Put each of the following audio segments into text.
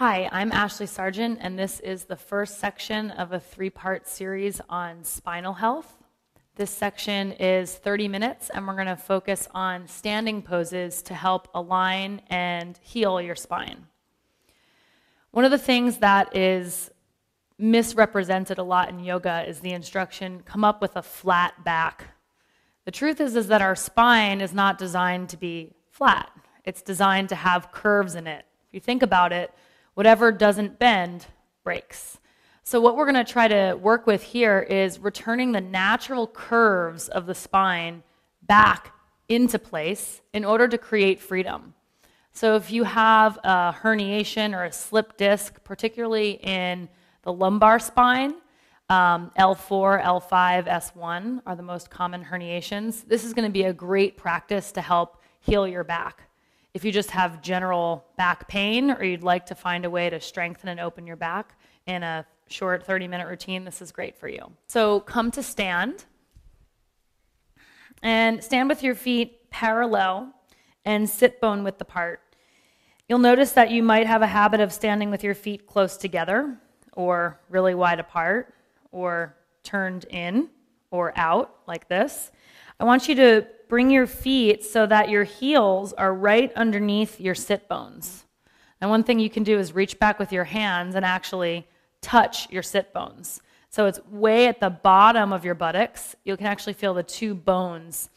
Hi, I'm Ashleigh Sergeant, and this is the first section of a three-part series on spinal health. This section is 30 minutes, and we're going to focus on standing poses to help align and heal your spine. One of the things that is misrepresented a lot in yoga is the instruction, come up with a flat back. The truth is that our spine is not designed to be flat. It's designed to have curves in it. If you think about it, whatever doesn't bend breaks. So what we're going to try to work with here is returning the natural curves of the spine back into place in order to create freedom. So if you have a herniation or a slip disc, particularly in the lumbar spine, L4, L5, S1 are the most common herniations. This is going to be a great practice to help heal your back. If you just have general back pain or you'd like to find a way to strengthen and open your back in a short 30-minute routine, this is great for you. So come to stand. And stand with your feet parallel and sit bone width apart. You'll notice that you might have a habit of standing with your feet close together or really wide apart or turned in or out like this. I want you to bring your feet so that your heels are right underneath your sit bones. And one thing you can do is reach back with your hands and actually touch your sit bones. So it's way at the bottom of your buttocks. You can actually feel the two bones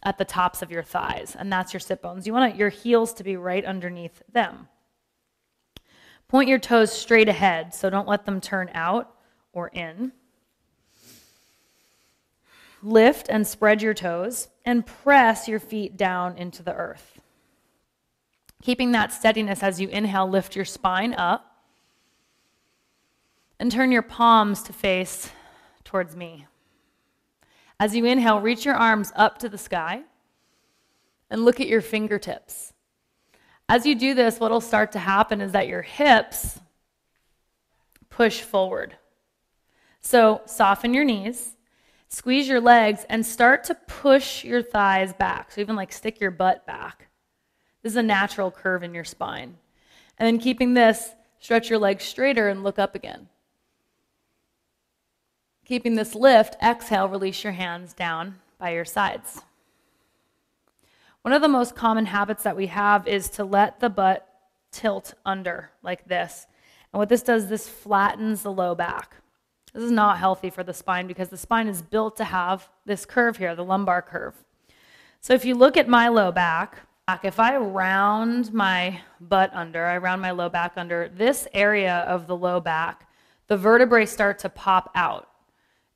at the tops of your thighs, and that's your sit bones. You want your heels to be right underneath them. Point your toes straight ahead, so don't let them turn out or in. Lift and spread your toes and press your feet down into the earth. Keeping that steadiness as you inhale, lift your spine up and turn your palms to face towards me. As you inhale, reach your arms up to the sky and look at your fingertips. As you do this, what will start to happen is that your hips push forward. So soften your knees. Squeeze your legs and start to push your thighs back. So even like stick your butt back. This is a natural curve in your spine. And then keeping this, stretch your legs straighter and look up again. Keeping this lift, exhale, release your hands down by your sides. One of the most common habits that we have is to let the butt tilt under like this. And what this does, this flattens the low back. This is not healthy for the spine because the spine is built to have this curve here, the lumbar curve. So if you look at my low back, if I round my butt under, I round my low back under, this area of the low back, the vertebrae start to pop out.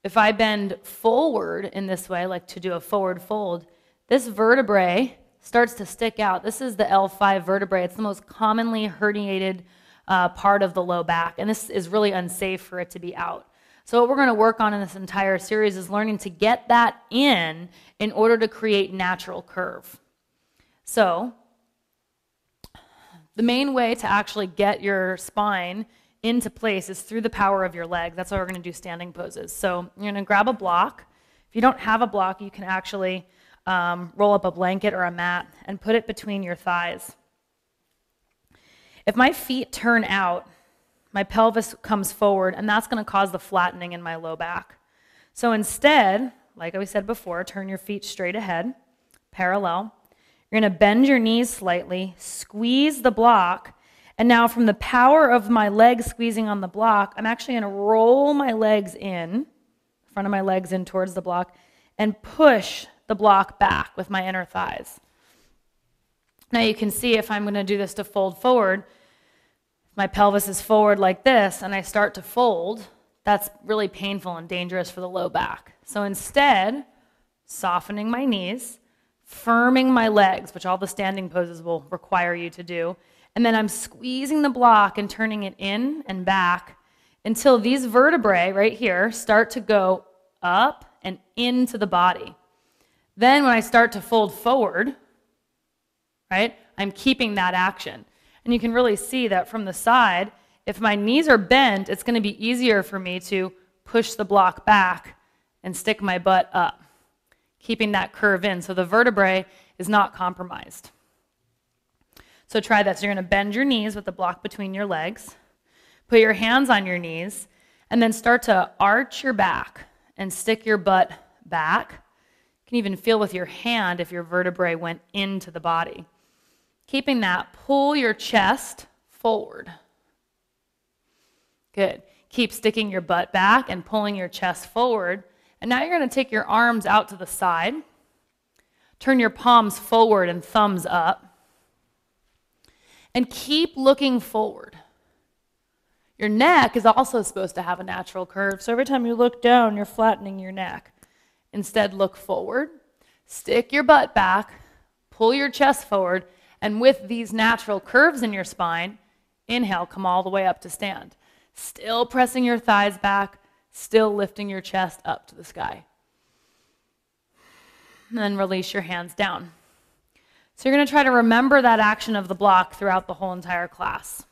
If I bend forward in this way, like to do a forward fold, this vertebrae starts to stick out. This is the L5 vertebrae. It's the most commonly herniated part of the low back, and this is really unsafe for it to be out. So what we're going to work on in this entire series is learning to get that in order to create natural curve. So the main way to actually get your spine into place is through the power of your legs. That's why we're going to do standing poses. So you're going to grab a block. If you don't have a block, you can actually roll up a blanket or a mat and put it between your thighs. If my feet turn out, my pelvis comes forward, and that's going to cause the flattening in my low back. So instead, like I said before, turn your feet straight ahead, parallel. You're going to bend your knees slightly, squeeze the block, and now from the power of my legs squeezing on the block, I'm actually going to roll my legs in, front of my legs in towards the block, and push the block back with my inner thighs. Now you can see if I'm going to do this to fold forward, my pelvis is forward like this, and I start to fold, that's really painful and dangerous for the low back. So instead, softening my knees, firming my legs, which all the standing poses will require you to do, and then I'm squeezing the block and turning it in and back until these vertebrae right here start to go up and into the body. Then when I start to fold forward, right, I'm keeping that action. And you can really see that from the side, if my knees are bent, it's going to be easier for me to push the block back and stick my butt up, keeping that curve in so the vertebrae is not compromised. So try that. So you're going to bend your knees with the block between your legs. Put your hands on your knees, and then start to arch your back and stick your butt back. You can even feel with your hand if your vertebrae went into the body. Keeping that, pull your chest forward. Good. Keep sticking your butt back and pulling your chest forward. And now you're going to take your arms out to the side. Turn your palms forward and thumbs up. And keep looking forward. Your neck is also supposed to have a natural curve. So every time you look down, you're flattening your neck. Instead, look forward. Stick your butt back. Pull your chest forward. And with these natural curves in your spine, inhale, come all the way up to stand. Still pressing your thighs back, still lifting your chest up to the sky. And then release your hands down. So you're going to try to remember that action of the block throughout the whole entire class.